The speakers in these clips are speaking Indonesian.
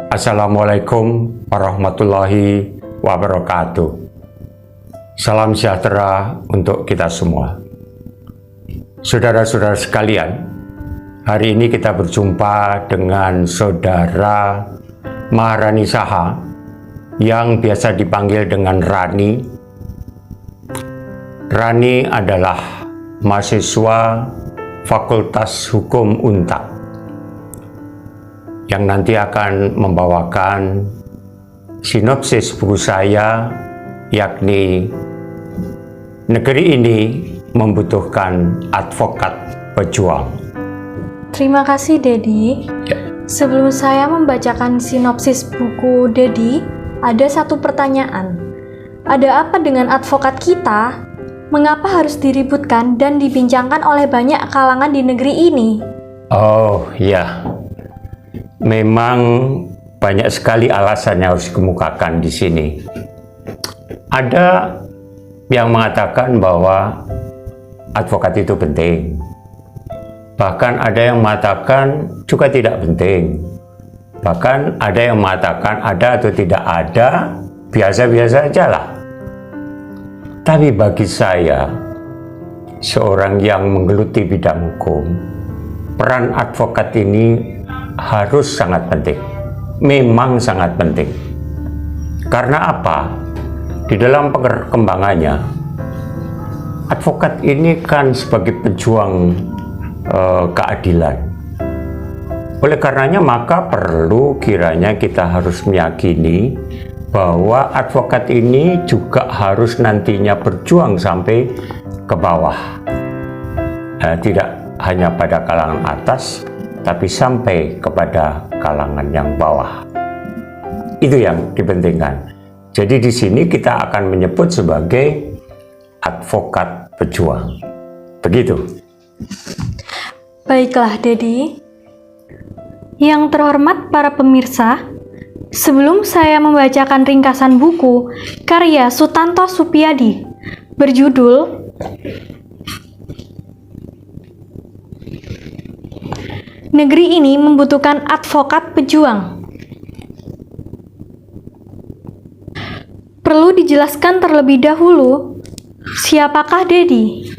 Assalamualaikum warahmatullahi wabarakatuh. Salam sejahtera untuk kita semua. Saudara-saudara sekalian, hari ini kita berjumpa dengan Saudara Maharani Saha yang biasa dipanggil dengan Rani. Rani adalah mahasiswa Fakultas Hukum Unta yang nanti akan membawakan sinopsis buku saya, yakni Negeri Ini Membutuhkan Advokat Pejuang. Terima kasih, Dedi. Sebelum saya membacakan sinopsis buku Dedi, ada satu pertanyaan. Ada apa dengan advokat kita? Mengapa harus diributkan dan dibincangkan oleh banyak kalangan di negeri ini? Oh ya, memang banyak sekali alasan yang harus dikemukakan di sini. Ada yang mengatakan bahwa advokat itu penting. Bahkan ada yang mengatakan juga tidak penting. Bahkan ada yang mengatakan ada atau tidak ada, biasa-biasa aja lah. Tapi bagi saya, seorang yang menggeluti bidang hukum, peran advokat ini harus sangat penting. Memang sangat penting. Karena apa? Di dalam perkembangannya, advokat ini kan sebagai pejuang keadilan. Oleh karenanya maka perlu kiranya kita harus meyakini bahwa advokat ini juga harus nantinya berjuang sampai ke bawah. Tidak hanya pada kalangan atas, tapi sampai kepada kalangan yang bawah. Itu yang dipentingkan. Jadi di sini kita akan menyebut sebagai advokat pejuang. Begitu. Baiklah, Dedi. Yang terhormat para pemirsa, sebelum saya membacakan ringkasan buku karya Sutanto Supiyadi berjudul Negeri Ini Membutuhkan Advokat Pejuang, perlu dijelaskan terlebih dahulu, siapakah Dedi?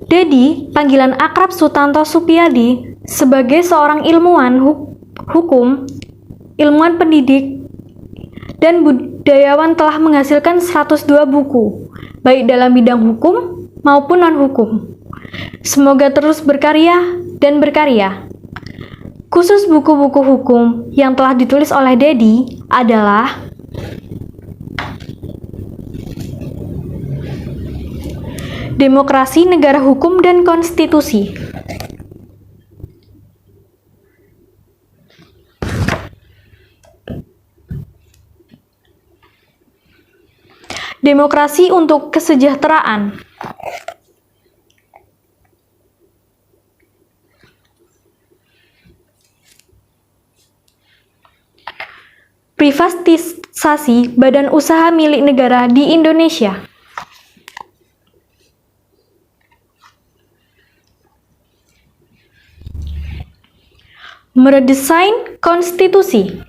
Dedi, panggilan akrab Sutanto Supiyadi, sebagai seorang ilmuwan hukum, ilmuwan pendidik, dan budayawan telah menghasilkan 102 buku, baik dalam bidang hukum maupun non-hukum. Semoga terus berkarya dan berkarya. Khusus buku-buku hukum yang telah ditulis oleh Dedi adalah Demokrasi, Negara Hukum, dan Konstitusi. Demokrasi untuk Kesejahteraan. Privatisasi badan usaha milik negara di Indonesia. Meredesain konstitusi.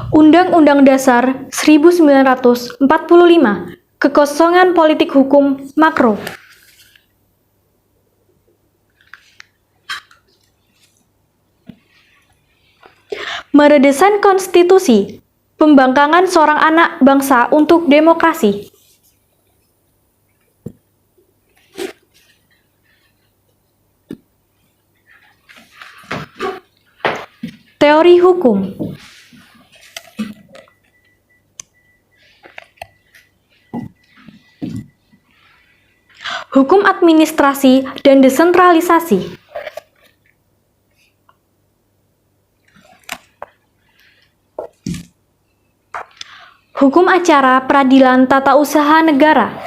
Undang-Undang Dasar 1945, kekosongan politik hukum makro. Meredesain konstitusi, pembangkangan seorang anak bangsa untuk demokrasi. Teori hukum. Hukum administrasi dan desentralisasi. Hukum acara peradilan tata usaha negara.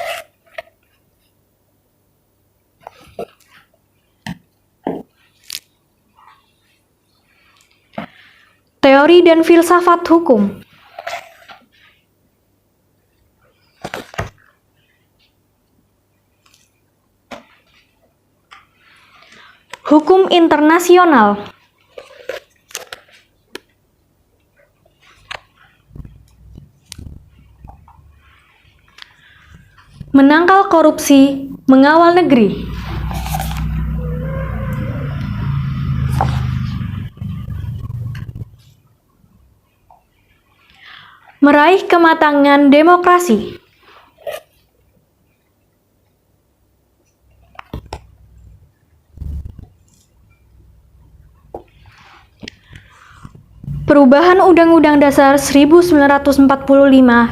Teori dan filsafat hukum. Hukum internasional. Menangkal korupsi, mengawal negeri. Meraih kematangan demokrasi. Perubahan Undang-Undang Dasar 1945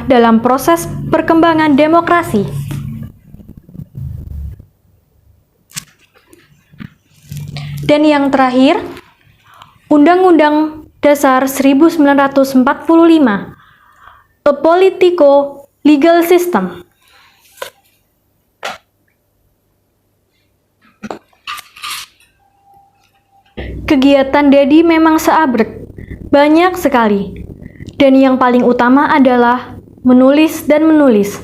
dalam proses perkembangan demokrasi. Dan yang terakhir, Undang-Undang Dasar 1945, A Politico-Legal System. Kegiatan Dedi memang seabrek, banyak sekali. Dan yang paling utama adalah menulis dan menulis.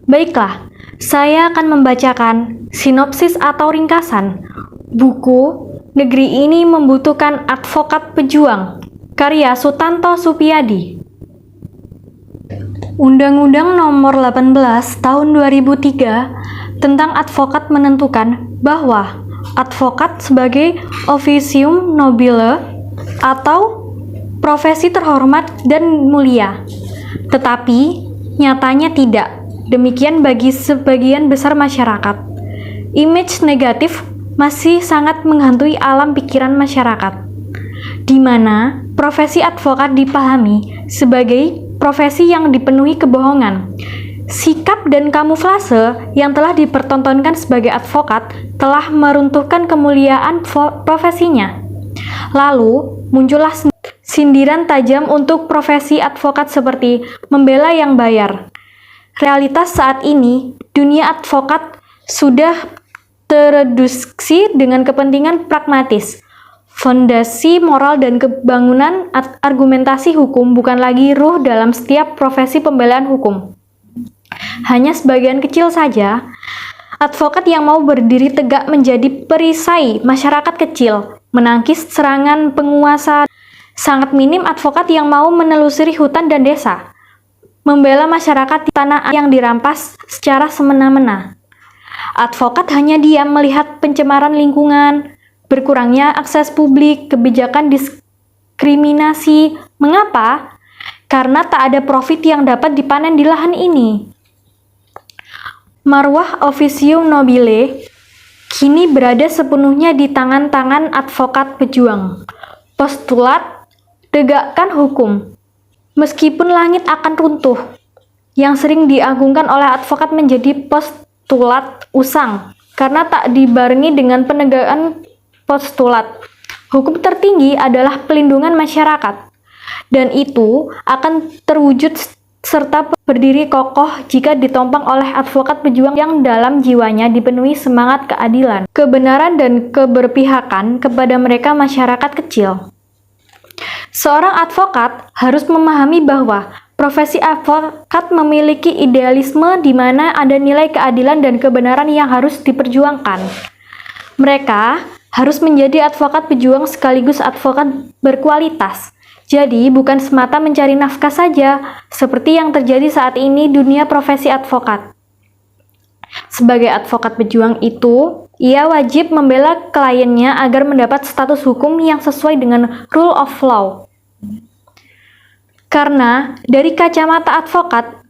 Baiklah, saya akan membacakan sinopsis atau ringkasan buku Negeri Ini Membutuhkan Advokat Pejuang, karya Sutanto Supiyadi. Undang-Undang Nomor 18 Tahun 2003 tentang advokat menentukan bahwa advokat sebagai officium nobile atau profesi terhormat dan mulia. Tetapi nyatanya tidak. Demikian bagi sebagian besar masyarakat. Image negatif masih sangat menghantui alam pikiran masyarakat, di mana profesi advokat dipahami sebagai profesi yang dipenuhi kebohongan. Sikap dan kamuflase yang telah dipertontonkan sebagai advokat telah meruntuhkan kemuliaan profesinya. Lalu muncullah sindiran tajam untuk profesi advokat seperti membela yang bayar. Realitas saat ini, dunia advokat sudah tereduksi dengan kepentingan pragmatis. Fondasi moral dan kebangunan argumentasi hukum bukan lagi ruh dalam setiap profesi pembelaan hukum. Hanya sebagian kecil saja advokat yang mau berdiri tegak menjadi perisai masyarakat kecil, menangkis serangan penguasa. Sangat minim advokat yang mau menelusuri hutan dan desa, membela masyarakat di tanah yang dirampas secara semena-mena. Advokat hanya diam melihat pencemaran lingkungan, berkurangnya akses publik, kebijakan diskriminasi. Mengapa? Karena tak ada profit yang dapat dipanen di lahan ini. Marwah officium nobile kini berada sepenuhnya di tangan-tangan advokat pejuang. Postulat, tegakkan hukum. Meskipun langit akan runtuh, yang sering diagungkan oleh advokat menjadi postulat usang, karena tak dibarengi dengan penegakan postulat. Hukum tertinggi adalah pelindungan masyarakat, dan itu akan terwujud serta berdiri kokoh jika ditopang oleh advokat pejuang yang dalam jiwanya dipenuhi semangat keadilan, kebenaran, dan keberpihakan kepada mereka masyarakat kecil. Seorang advokat harus memahami bahwa profesi advokat memiliki idealisme di mana ada nilai keadilan dan kebenaran yang harus diperjuangkan. Mereka harus menjadi advokat pejuang sekaligus advokat berkualitas. Jadi, bukan semata mencari nafkah saja, seperti yang terjadi saat ini dunia profesi advokat. Sebagai advokat pejuang itu, ia wajib membela kliennya agar mendapat status hukum yang sesuai dengan rule of law. Karena dari kacamata advokat,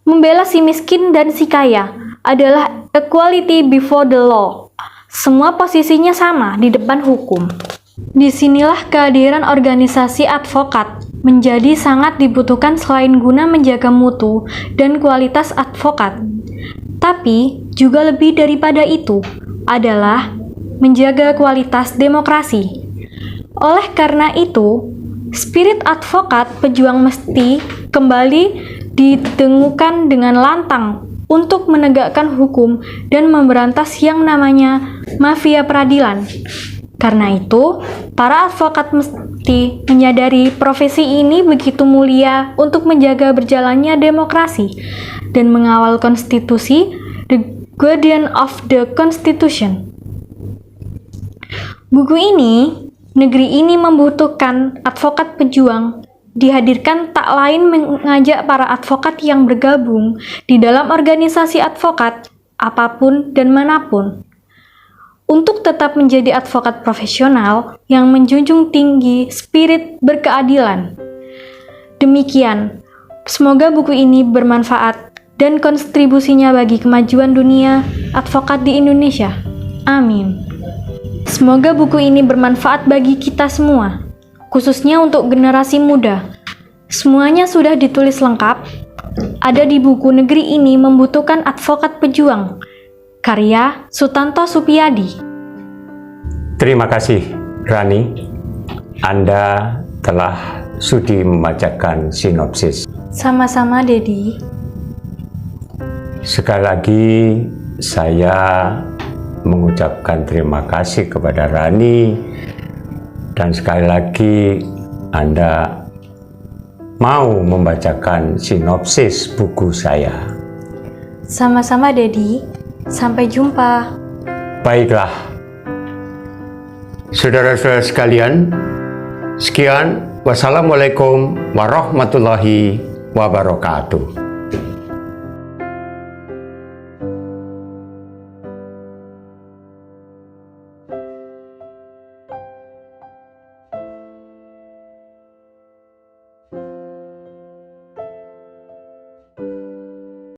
membela si miskin dan si kaya adalah equality before the law. Semua posisinya sama di depan hukum. Disinilah kehadiran organisasi advokat menjadi sangat dibutuhkan selain guna menjaga mutu dan kualitas advokat. Tapi juga lebih daripada itu adalah menjaga kualitas demokrasi. Oleh karena itu, spirit advokat pejuang mesti kembali didengukan dengan lantang untuk menegakkan hukum dan memberantas yang namanya mafia peradilan. Karena itu, para advokat mesti menyadari profesi ini begitu mulia untuk menjaga berjalannya demokrasi dan mengawal konstitusi, the guardian of the constitution. Buku ini, Negeri Ini Membutuhkan Advokat Pejuang, dihadirkan tak lain mengajak para advokat yang bergabung di dalam organisasi advokat, apapun dan manapun, untuk tetap menjadi advokat profesional yang menjunjung tinggi spirit berkeadilan. Demikian, semoga buku ini bermanfaat dan kontribusinya bagi kemajuan dunia advokat di Indonesia. Amin. Semoga buku ini bermanfaat bagi kita semua, khususnya untuk generasi muda. Semuanya sudah ditulis lengkap, ada di buku Negeri Ini Membutuhkan Advokat Pejuang, karya Sutanto Supiyadi. Terima kasih, Rani. Anda telah sudi membacakan sinopsis. Sama-sama, Dedi. Sekali lagi, saya mengucapkan terima kasih kepada Rani, dan sekali lagi Anda mau membacakan sinopsis buku saya. Sama-sama, Dedi. Sampai jumpa. Baiklah, saudara-saudara sekalian, sekian. Wassalamualaikum warahmatullahi wabarakatuh.